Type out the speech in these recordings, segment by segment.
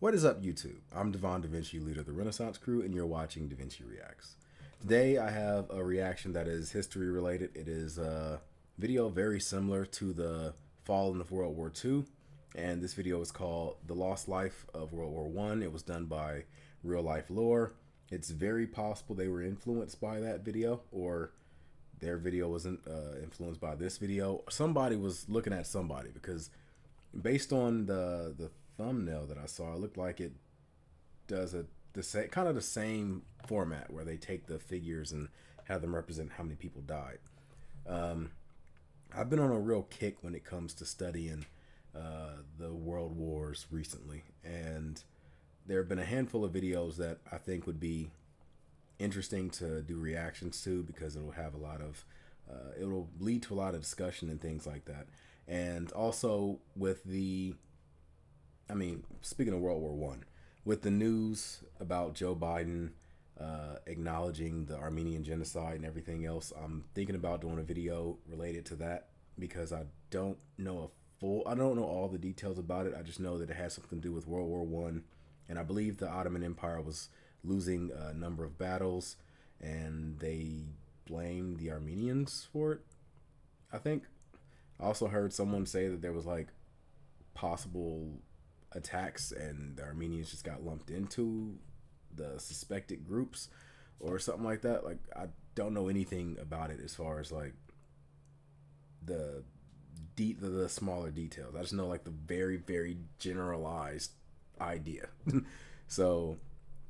What is up, YouTube? I'm Devon, DaVinci, leader of the Renaissance crew, and you're watching DaVinci Reacts. Today, I have a reaction that is history related. It is a video very similar to the fall of World War II, and this video is called The Lost Life of World War I. It was done by RealLifeLore. It's very possible they were influenced by that video, or their video wasn't influenced by this video. Somebody was looking at somebody, because based on the thumbnail that I saw, it looked like it does kind of the same format where they take the figures and have them represent how many people died. I've been on a real kick when it comes to studying the world wars recently, and there have been a handful of videos that I think would be interesting to do reactions to, because it'll have a lot of it'll lead to a lot of discussion and things like that. And also with speaking of World War One, with the news about Joe Biden acknowledging the Armenian genocide and everything else, I'm thinking about doing a video related to that, because I don't know all the details about it. I just know that it has something to do with World War One, and I believe the Ottoman Empire was losing a number of battles, and they blamed the Armenians for it, I think. I also heard someone say that there was like possible attacks and the Armenians just got lumped into the suspected groups or something like that. Like, I don't know anything about it as far as like the smaller details. I just know like the very, very generalized idea. So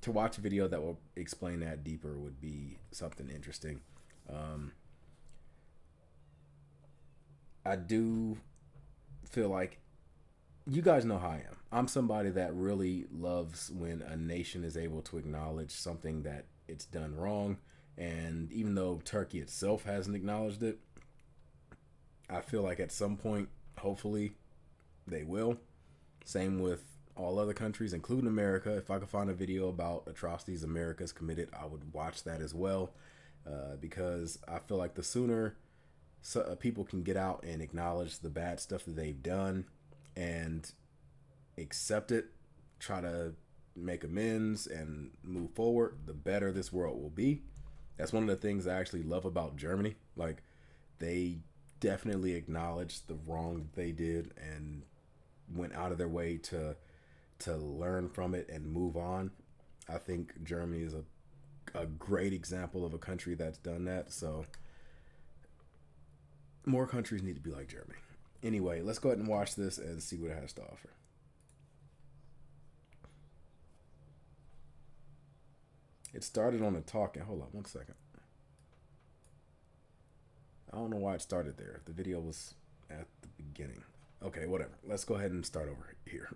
to watch a video that will explain that deeper would be something interesting. I do feel like, you guys know how I am. I'm somebody that really loves when a nation is able to acknowledge something that it's done wrong. And even though Turkey itself hasn't acknowledged it, I feel like at some point, hopefully, they will. Same with all other countries, including America. If I could find a video about atrocities America's committed, I would watch that as well, because I feel like the sooner people can get out and acknowledge the bad stuff that they've done and accept it, try to make amends and move forward, the better this world will be. That's one of the things I actually love about Germany. Like, they definitely acknowledged the wrong that they did and went out of their way to learn from it and move on. I think Germany is a great example of a country that's done that. So more countries need to be like Germany. Anyway, let's go ahead and watch this and see what it has to offer. It started on a talking. Hold on one second. I don't know why it started there. The video was at the beginning. Okay, whatever. Let's go ahead and start over here.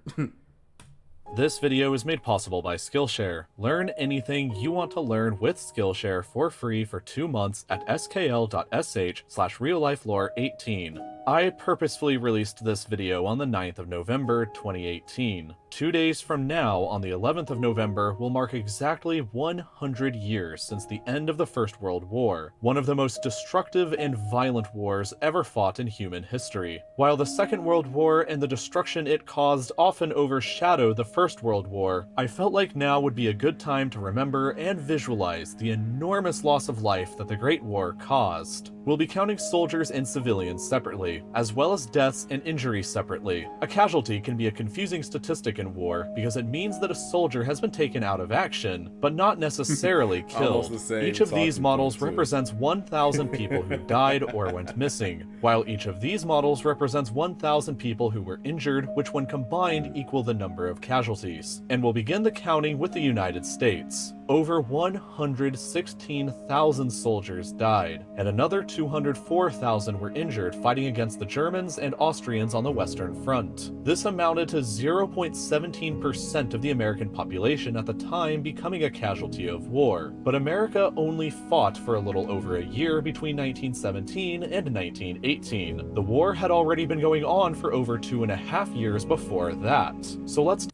This video is made possible by Skillshare. Learn anything you want to learn with Skillshare for free for 2 months at skl.sh/reallifelore18. I purposefully released this video on the 9th of November 2018. 2 days from now, on the 11th of November, will mark exactly 100 years since the end of the First World War, one of the most destructive and violent wars ever fought in human history. While the Second World War and the destruction it caused often overshadow the First World War, I felt like now would be a good time to remember and visualize the enormous loss of life that the Great War caused. We'll be counting soldiers and civilians separately, as well as deaths and injuries separately. A casualty can be a confusing statistic in war, because it means that a soldier has been taken out of action, but not necessarily killed. Each of these models represents 1,000 people who died or went missing, while each of these models represents 1,000 people who were injured, which when combined equal the number of casualties. And we'll begin the counting with the United States. Over 116,000 soldiers died, and another 204,000 were injured fighting against the Germans and Austrians on the Western Front. This amounted to 0.17% of the American population at the time becoming a casualty of war. But America only fought for a little over a year between 1917 and 1918. The war had already been going on for over 2.5 years before that. So let's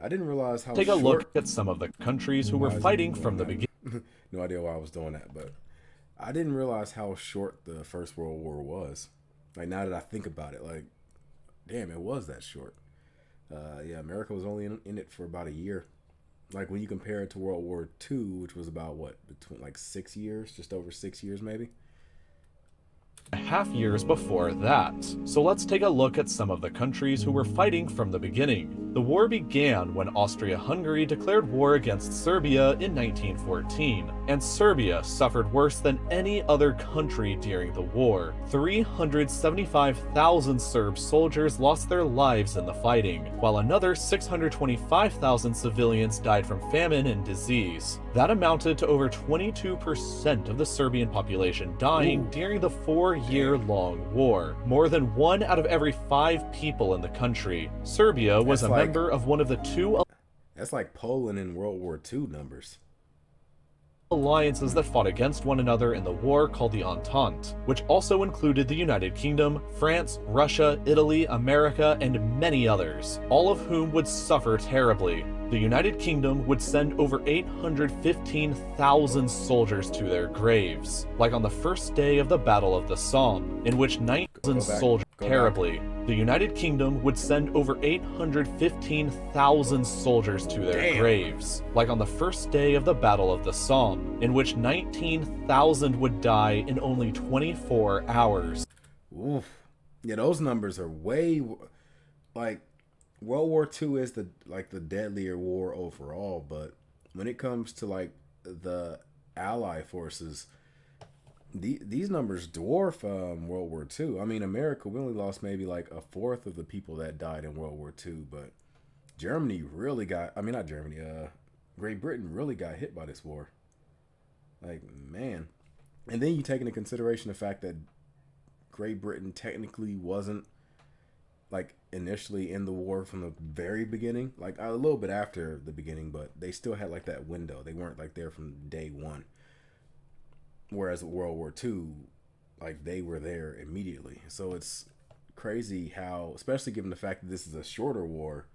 I didn't realize how take a look at some of the countries who were fighting from the beginning. No idea why I was doing that, but I didn't realize how short the First World War was. Like, now that I think about it, like, damn, it was that short. Yeah, America was only in it for about a year. Like when you compare it to World War II, which was about what, between like 6 years, just over 6 years maybe. Half years before that. So let's take a look at some of the countries who were fighting from the beginning. The war began when Austria-Hungary declared war against Serbia in 1914, and Serbia suffered worse than any other country during the war. 375,000 Serb soldiers lost their lives in the fighting, while another 625,000 civilians died from famine and disease. That amounted to over 22% of the Serbian population dying during the 4-year-long war. More than 1 out of every 5 people in the country. Serbia was a member of one of the 2 That's like Poland in World War II numbers. alliances that fought against one another in the war called the Entente, which also included the United Kingdom, France, Russia, Italy, America, and many others, all of whom would suffer terribly. The United Kingdom would send over 815,000 soldiers to their graves, like on the first day of the Battle of the Somme, in which 9,000 soldiers terribly. The United Kingdom would send over 815,000 soldiers to their graves, like on the first day of the Battle of the Somme, in which 19,000 would die in only 24 hours. Oof. Yeah, those numbers are way, like, World War II is the deadlier war overall, but when it comes to like the Allied forces, these numbers dwarf World War II. I mean, America, we only lost maybe like a fourth of the people that died in World War II, but Germany really got, I mean, not Germany, Great Britain really got hit by this war. Like, man. And then you take into consideration the fact that Great Britain technically wasn't like initially in the war from the very beginning, like a little bit after the beginning, but they still had like that window. They weren't like there from day one. Whereas World War II, like they were there immediately. So it's crazy how, especially given the fact that this is a shorter war,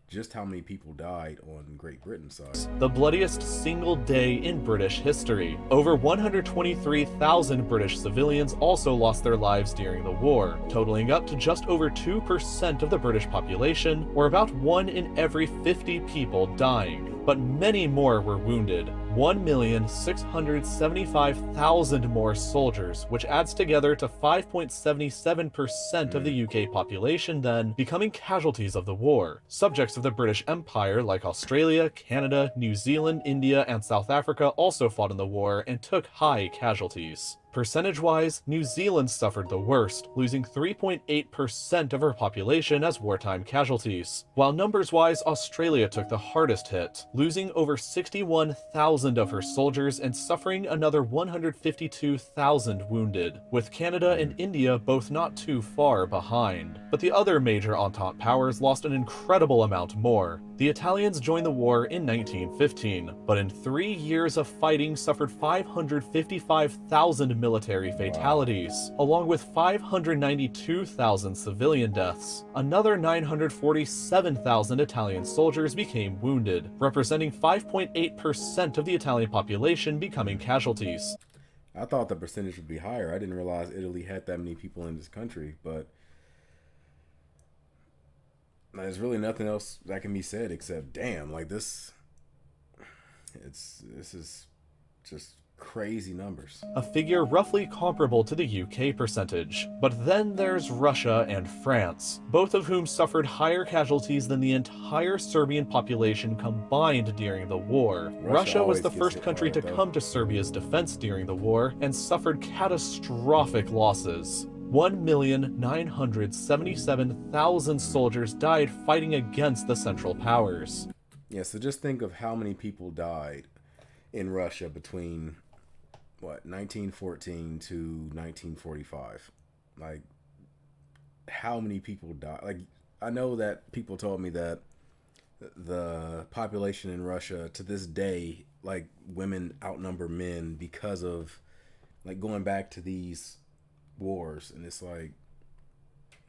just how many people died on Great Britain's side. The bloodiest single day in British history. Over 123,000 British civilians also lost their lives during the war, totaling up to just over 2% of the British population, or about 1 in every 50 people dying. But many more were wounded. 1,675,000 more soldiers, which adds together to 5.77% of the UK population then, becoming casualties of the war. Subjects of the British Empire like Australia, Canada, New Zealand, India, and South Africa also fought in the war and took high casualties. Percentage-wise, New Zealand suffered the worst, losing 3.8% of her population as wartime casualties, while numbers-wise Australia took the hardest hit, losing over 61,000 of her soldiers and suffering another 152,000 wounded, with Canada and India both not too far behind. But the other major Entente powers lost an incredible amount more. The Italians joined the war in 1915, but in 3 years of fighting suffered 555,000 military fatalities, along with 592,000 civilian deaths. Another 947,000 Italian soldiers became wounded, representing 5.8% of the Italian population becoming casualties. I thought the percentage would be higher. I didn't realize Italy had that many people in this country, but there's really nothing else that can be said except, damn, like this is just crazy numbers. A figure roughly comparable to the UK percentage. But then there's Russia and France, both of whom suffered higher casualties than the entire Serbian population combined during the war. Russia was the first country to come to Serbia's defense during the war and suffered catastrophic losses. 1,977,000 soldiers died fighting against the Central Powers. Yeah, so just think of how many people died in Russia between, 1914 to 1945. Like, how many people died? Like, I know that people told me that the population in Russia to this day, like, women outnumber men because of, like, going back to these wars. And it's like,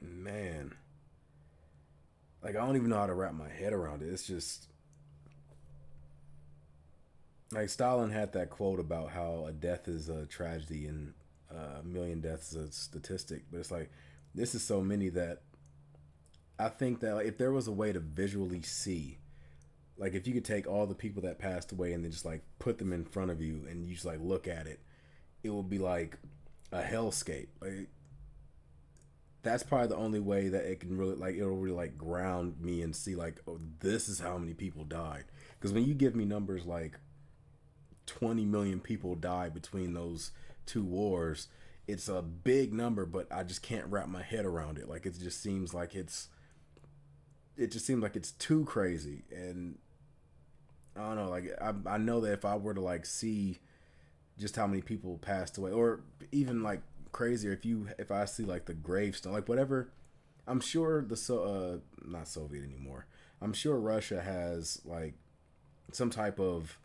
man, like, I don't even know how to wrap my head around it. It's just like Stalin had that quote about how a death is a tragedy and a million deaths is a statistic, but it's like, this is so many that I think that like, if there was a way to visually see, like if you could take all the people that passed away and then just like put them in front of you and you just like look at it, it would be like a hellscape. Like that's probably the only way that it can really like it'll really like ground me and see like, oh, this is how many people died. Because when you give me numbers like 20 million people died between those two wars, it's a big number, but I just can't wrap my head around it. Like it just seems like it's too crazy. And I don't know, like I know that if I were to like see just how many people passed away, or even like crazier, if I see like the gravestone, like whatever, I'm sure not Soviet anymore. I'm sure Russia has like some type of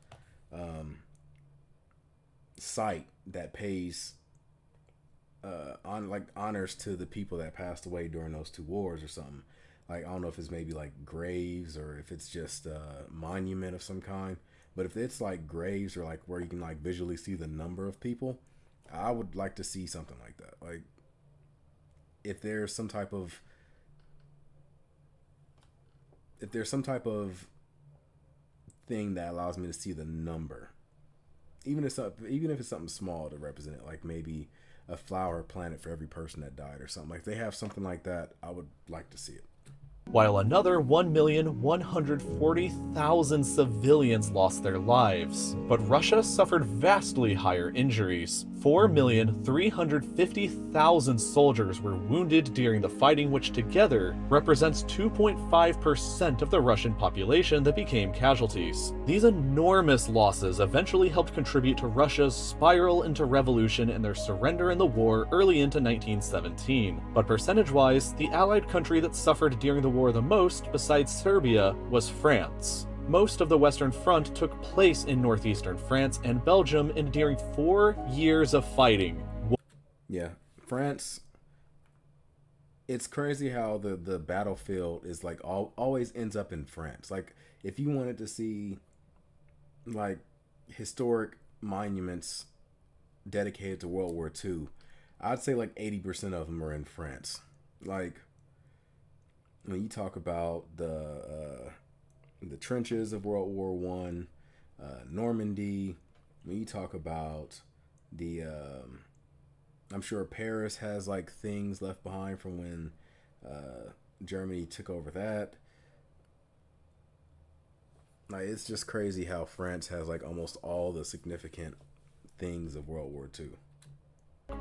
site that pays on like honors to the people that passed away during those two wars or something. Like I don't know if it's maybe like graves or if it's just a monument of some kind. But if it's like graves or like where you can like visually see the number of people, I would like to see something like that. Like if there's some type of thing that allows me to see the number, even if it's something small to represent it, like maybe a flower planet for every person that died or something. Like if they have something like that, I would like to see it. While another 1,140,000 civilians lost their lives. But Russia suffered vastly higher injuries. 4,350,000 soldiers were wounded during the fighting, which together represents 2.5% of the Russian population that became casualties. These enormous losses eventually helped contribute to Russia's spiral into revolution and their surrender in the war early into 1917. But percentage-wise, the Allied country that suffered during the war the most, besides Serbia, was France. Most of the Western Front took place in northeastern France and Belgium, and during 4 years of fighting. Yeah, France. It's crazy how the battlefield is like always ends up in France. Like if you wanted to see like historic monuments dedicated to World War II, I'd say like 80% of them are in France. Like when you talk about the trenches of World War One, Normandy. When you talk about the, I'm sure Paris has like things left behind from when Germany took over that. Like it's just crazy how France has like almost all the significant things of World War II.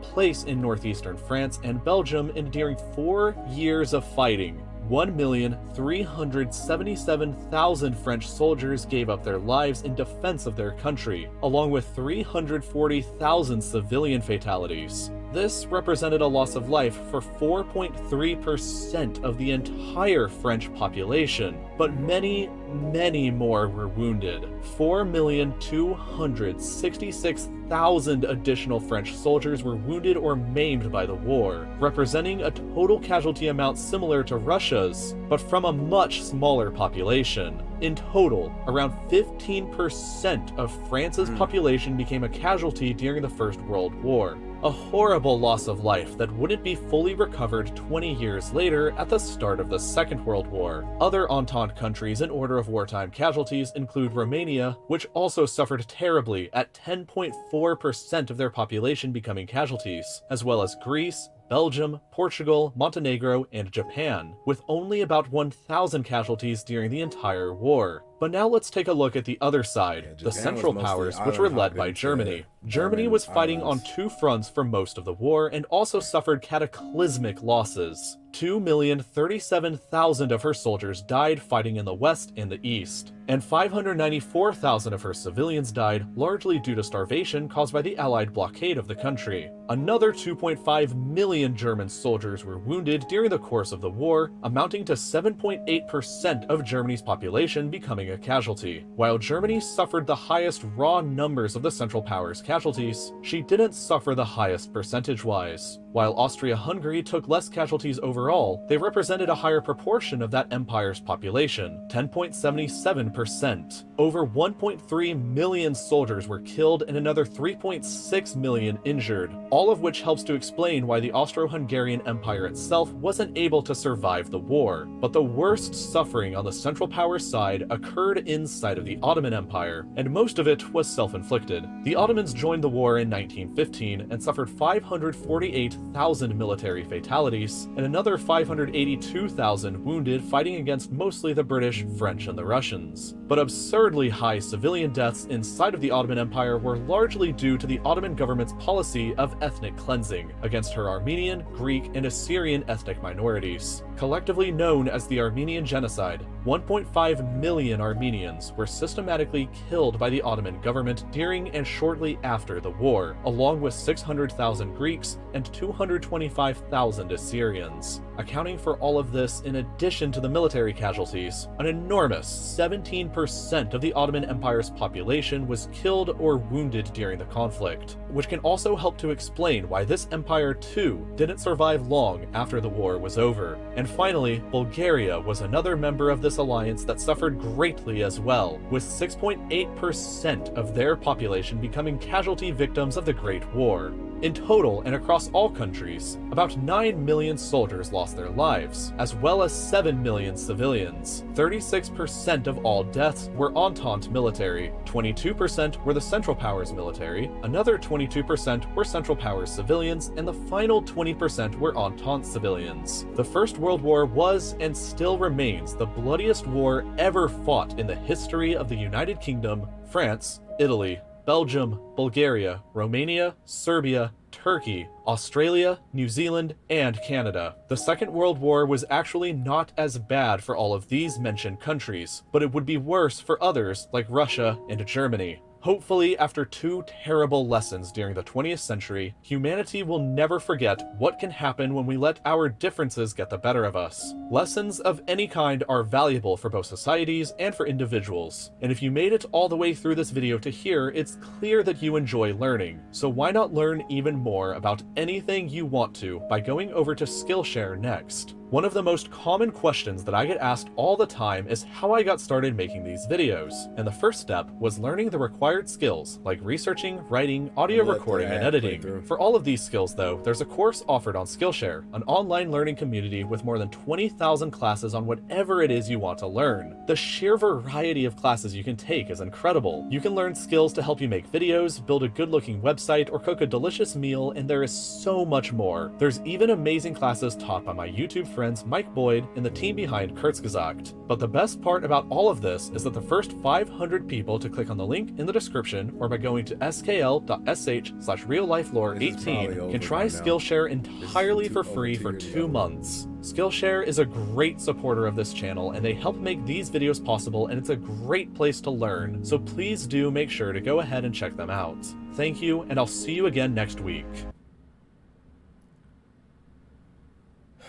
Place in northeastern France and Belgium, and during 4 years of fighting, 1,377,000 French soldiers gave up their lives in defense of their country, along with 340,000 civilian fatalities. This represented a loss of life for 4.3% of the entire French population, but many, many more were wounded. 4,266,000 additional French soldiers were wounded or maimed by the war, representing a total casualty amount similar to Russia's, but from a much smaller population. In total, around 15% of France's population became a casualty during the First World War. A horrible loss of life that wouldn't be fully recovered 20 years later at the start of the Second World War. Other Entente countries in order of wartime casualties include Romania, which also suffered terribly at 10.4% of their population becoming casualties, as well as Greece, Belgium, Portugal, Montenegro, and Japan, with only about 1,000 casualties during the entire war. But now let's take a look at the other side, the Central Powers, which were led by Germany. Germany was fighting on two fronts for most of the war and also suffered cataclysmic losses. 2,037,000 of her soldiers died fighting in the west and the east, and 594,000 of her civilians died largely due to starvation caused by the Allied blockade of the country. Another 2.5 million German soldiers were wounded during the course of the war, amounting to 7.8% of Germany's population becoming a casualty. While Germany suffered the highest raw numbers of the Central Powers casualties, she didn't suffer the highest percentage-wise. While Austria-Hungary took less casualties overall, they represented a higher proportion of that empire's population, 10.77%. Over 1.3 million soldiers were killed and another 3.6 million injured, all of which helps to explain why the Austro-Hungarian Empire itself wasn't able to survive the war, but the worst suffering on the Central Powers side occurred inside of the Ottoman Empire, and most of it was self-inflicted. The Ottomans joined the war in 1915 and suffered 548,000 military fatalities, and another 582,000 wounded fighting against mostly the British, French, and the Russians. But absurdly high civilian deaths inside of the Ottoman Empire were largely due to the Ottoman government's policy of ethnic cleansing against her Armenian, Greek, and Assyrian ethnic minorities. Collectively known as the Armenian Genocide, 1.5 million Armenians were systematically killed by the Ottoman government during and shortly after the war, along with 600,000 Greeks and 225,000 Assyrians. Accounting for all of this in addition to the military casualties, an enormous 17% of the Ottoman Empire's population was killed or wounded during the conflict, which can also help to explain why this empire too didn't survive long after the war was over. And finally, Bulgaria was another member of this alliance that suffered greatly as well, with 6.8% of their population becoming casualty victims of the Great War. In total, and across all countries, about 9 million soldiers lost their lives, as well as 7 million civilians. 36% of all deaths were Entente military, 22% were the Central Powers military, another 22% were Central Powers civilians, and the final 20% were Entente civilians. The First World War was, and still remains, the bloodiest war ever fought in the history of the United Kingdom, France, Italy, Belgium, Bulgaria, Romania, Serbia, Turkey, Australia, New Zealand, and Canada. The Second World War was actually not as bad for all of these mentioned countries, but it would be worse for others like Russia and Germany. Hopefully, after two terrible lessons during the 20th century, humanity will never forget what can happen when we let our differences get the better of us. Lessons of any kind are valuable for both societies and for individuals. And if you made it all the way through this video to here, it's clear that you enjoy learning. So why not learn even more about anything you want to by going over to Skillshare next? One of the most common questions that I get asked all the time is how I got started making these videos, and the first step was learning the required skills like researching, writing, audio recording, and editing. For all of these skills though, there's a course offered on Skillshare, an online learning community with more than 20,000 classes on whatever it is you want to learn. The sheer variety of classes you can take is incredible. You can learn skills to help you make videos, build a good looking website, or cook a delicious meal, and there is so much more. There's even amazing classes taught by my YouTube friends Mike Boyd and the team behind Kurzgesagt. But the best part about all of this is that the first 500 people to click on the link in the description or by going to skl.sh/RealLifeLore18 can try Skillshare entirely for free for 2 months. Skillshare is a great supporter of this channel and they help make these videos possible, and it's a great place to learn, so please do make sure to go ahead and check them out. Thank you, and I'll see you again next week.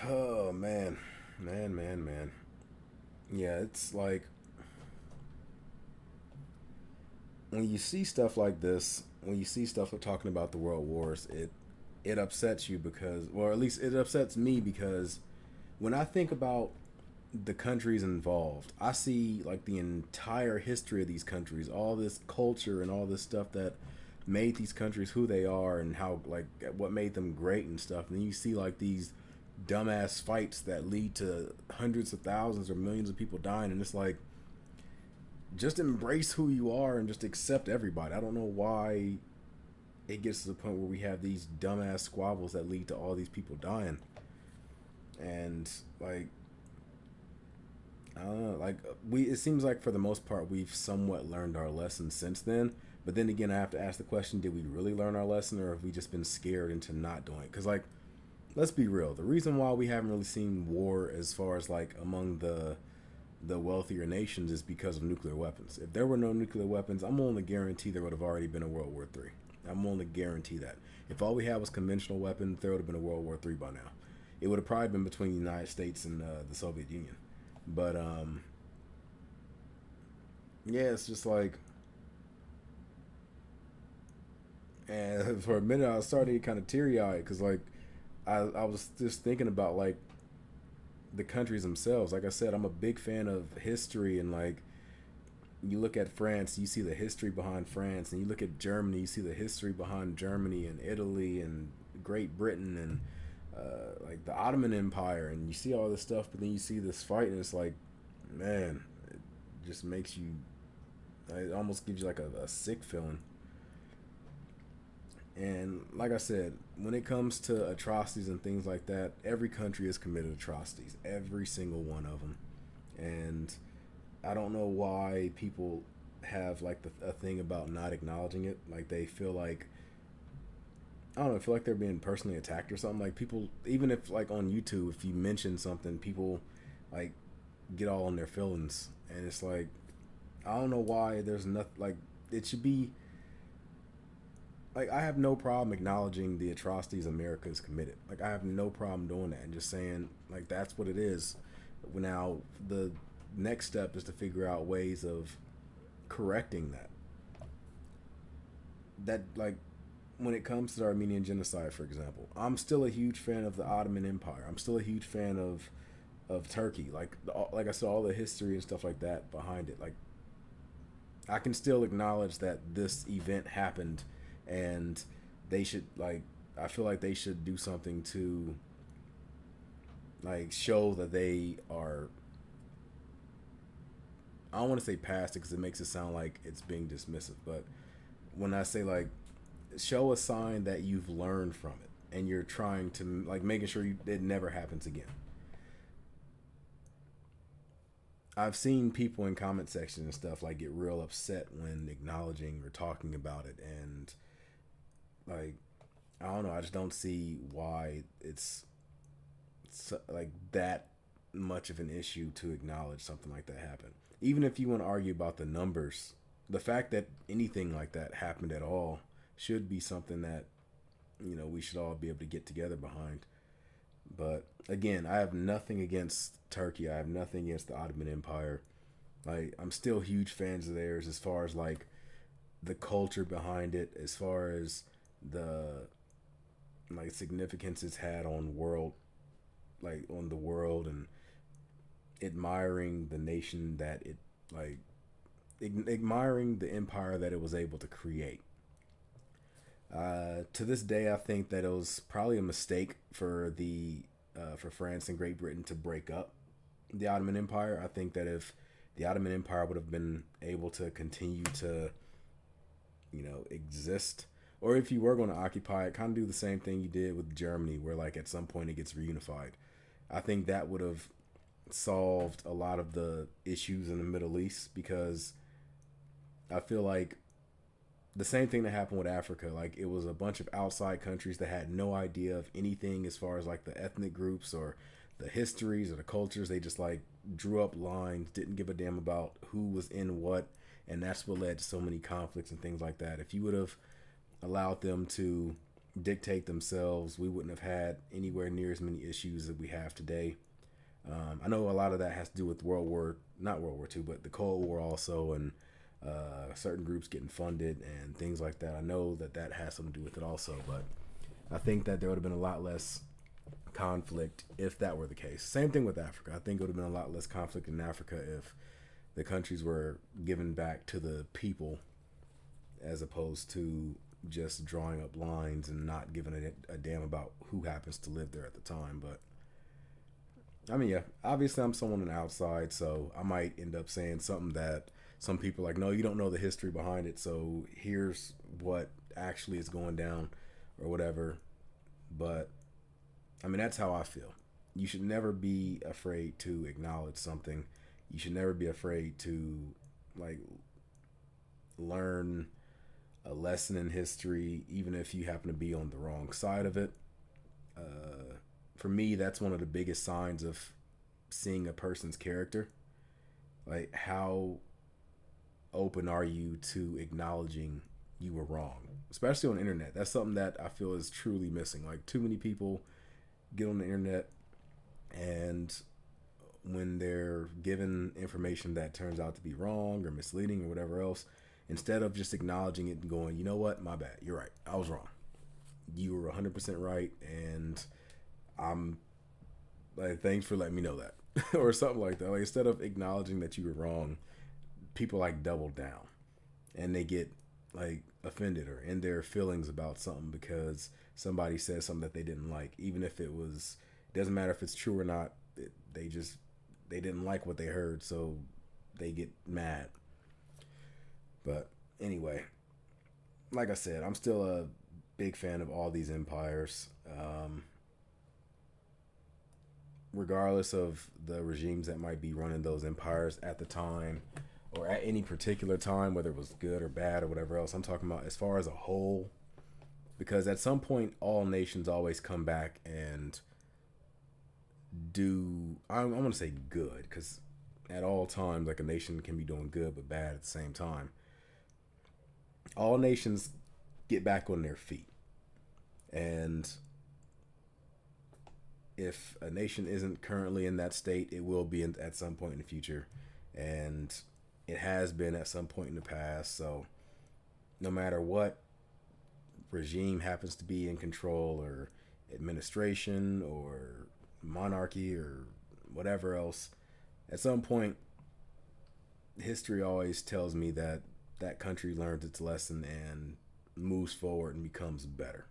Oh, man. Man. Yeah, it's like, when you see stuff like this, when you see stuff talking about the world wars, it upsets you because, or at least it upsets me because when I think about the countries involved, I see like the entire history of these countries, all this culture and all this stuff that made these countries who they are and how, like, what made them great and stuff. And then you see like these dumbass fights that lead to hundreds of thousands or millions of people dying, and it's like, just embrace who you are and just accept everybody. I don't know why it gets to the point where we have these dumbass squabbles that lead to all these people dying. And like, I don't know, like it seems like for the most part we've somewhat learned our lesson since then. But then again, I have to ask the question, did we really learn our lesson, or have we just been scared into not doing it? Because like, let's be real. The reason why we haven't really seen war as far as like among the wealthier nations is because of nuclear weapons. If there were no nuclear weapons, I'm willing to guarantee there would have already been a World War III. I'm willing to guarantee that. If all we had was conventional weapons, there would have been a World War III by now. It would have probably been between the United States and the Soviet Union. But yeah, it's just like, and for a minute I started to get kind of teary-eyed because like, I was just thinking about like the countries themselves. Like I said, I'm a big fan of history, and like, you look at France, you see the history behind France, and you look at Germany, you see the history behind Germany and Italy and Great Britain and like the Ottoman Empire, and you see all this stuff, but then you see this fight, and it's like, man, it just makes you. It almost gives you like a sick feeling. And like I said, when it comes to atrocities and things like that, every country has committed atrocities, every single one of them. And I don't know why people have like a thing about not acknowledging it. Like they feel like, I don't know, I feel like they're being personally attacked or something. Like people, even if like on YouTube, if you mention something, people like get all in their feelings, and it's like, I don't know why there's nothing like it should be. Like I have no problem acknowledging the atrocities America has committed. Like I have no problem doing that and just saying like that's what it is. Now the next step is to figure out ways of correcting that. That like when it comes to the Armenian genocide, for example, I'm still a huge fan of the Ottoman Empire. I'm still a huge fan of Turkey. Like I said, all the history and stuff like that behind it. Like I can still acknowledge that this event happened, and they should like. I feel like they should do something to like show that they are. I don't want to say past it because it makes it sound like it's being dismissive, but when I say like show a sign that you've learned from it and you're trying to like making sure it never happens again. I've seen people in comment section and stuff like get real upset when acknowledging or talking about it, and like I don't know, I just don't see why it's like that much of an issue to acknowledge something like that happened. Even if you want to argue about the numbers, the fact that anything like that happened at all should be something that we should all be able to get together behind. But again, I have nothing against Turkey. I have nothing against the Ottoman Empire. Like I'm still huge fans of theirs as far as like the culture behind it, as far as the like significance it's had on the world, and admiring the nation that it like admiring the empire that it was able to create. To this day, I think that it was probably a mistake for for France and Great Britain to break up the Ottoman Empire. I think that if the Ottoman Empire would have been able to continue to, exist, or if you were going to occupy it, kind of do the same thing you did with Germany, where like at some point it gets reunified. I think that would have solved a lot of the issues in the Middle East, because I feel like the same thing that happened with Africa. Like it was a bunch of outside countries that had no idea of anything as far as like the ethnic groups or the histories or the cultures. They just like drew up lines, didn't give a damn about who was in what, and that's what led to so many conflicts and things like that. If you would have allowed them to dictate themselves, we wouldn't have had anywhere near as many issues that we have today. I know a lot of that has to do with not World War II, but the Cold War also, and certain groups getting funded and things like that. I know that has something to do with it also, but I think that there would have been a lot less conflict if that were the case. Same thing with Africa. I think it would have been a lot less conflict in Africa if the countries were given back to the people, as opposed to just drawing up lines and not giving a damn about who happens to live there at the time. But I mean, yeah, obviously I'm someone on the outside, so I might end up saying something that some people are like, no, you don't know the history behind it, so here's what actually is going down or whatever. But I mean, that's how I feel. You should never be afraid to acknowledge something. You should never be afraid to like learn a lesson in history, even if you happen to be on the wrong side of it. For me, that's one of the biggest signs of seeing a person's character. Like, how open are you to acknowledging you were wrong? Especially on the internet. That's something that I feel is truly missing. Like, too many people get on the internet, and when they're given information that turns out to be wrong or misleading or whatever else, instead of just acknowledging it and going, you know what, my bad, you're right, I was wrong. You were 100% right, and I'm like, thanks for letting me know that. Or something like that. Like, instead of acknowledging that you were wrong, people like double down, and they get like offended or in their feelings about something because somebody said something that they didn't like, even if it was, it doesn't matter if it's true or not. They didn't like what they heard, so they get mad. But anyway, like I said, I'm still a big fan of all these empires. Regardless of the regimes that might be running those empires at the time or at any particular time, whether it was good or bad or whatever else. I'm talking about as far as a whole, because at some point, all nations always come back and do, I'm going to say good, because at all times, like a nation can be doing good but bad at the same time. All nations get back on their feet. And if a nation isn't currently in that state, it will be at some point in the future. And it has been at some point in the past. So no matter what regime happens to be in control, or administration or monarchy or whatever else, at some point, history always tells me that that country learns its lesson and moves forward and becomes better.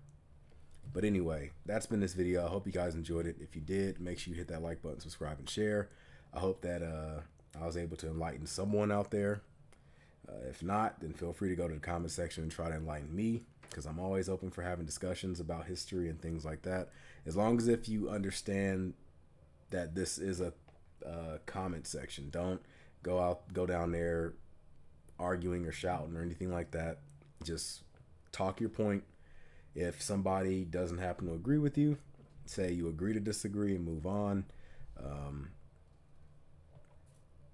But anyway, that's been this video. I hope you guys enjoyed it. If you did, make sure you hit that like button, subscribe, and share. I hope that I was able to enlighten someone out there. If not, then feel free to go to the comment section and try to enlighten me, because I'm always open for having discussions about history and things like that. As long as if you understand that this is a comment section. Don't go down there arguing or shouting or anything like that. Just talk your point. If somebody doesn't happen to agree with you, say you agree to disagree and move on.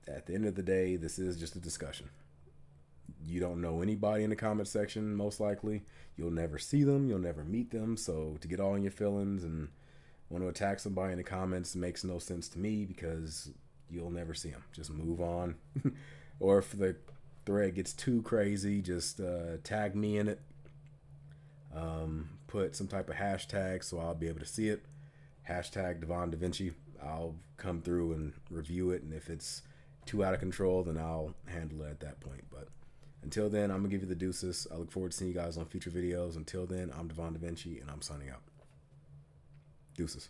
At the end of the day, this is just a discussion. You don't know anybody in the comment section, most likely. You'll never see them. You'll never meet them. So to get all in your feelings and want to attack somebody in the comments makes no sense to me, because you'll never see them. Just move on. Or if the thread gets too crazy, just tag me in it. Put some type of hashtag so I'll be able to see it. Hashtag Devon DaVinci. I'll come through and review it, and if it's too out of control, then I'll handle it at that point. But until then, I'm gonna give you the deuces. I look forward to seeing you guys on future videos. Until then, I'm Devon DaVinci, and I'm signing out. Deuces.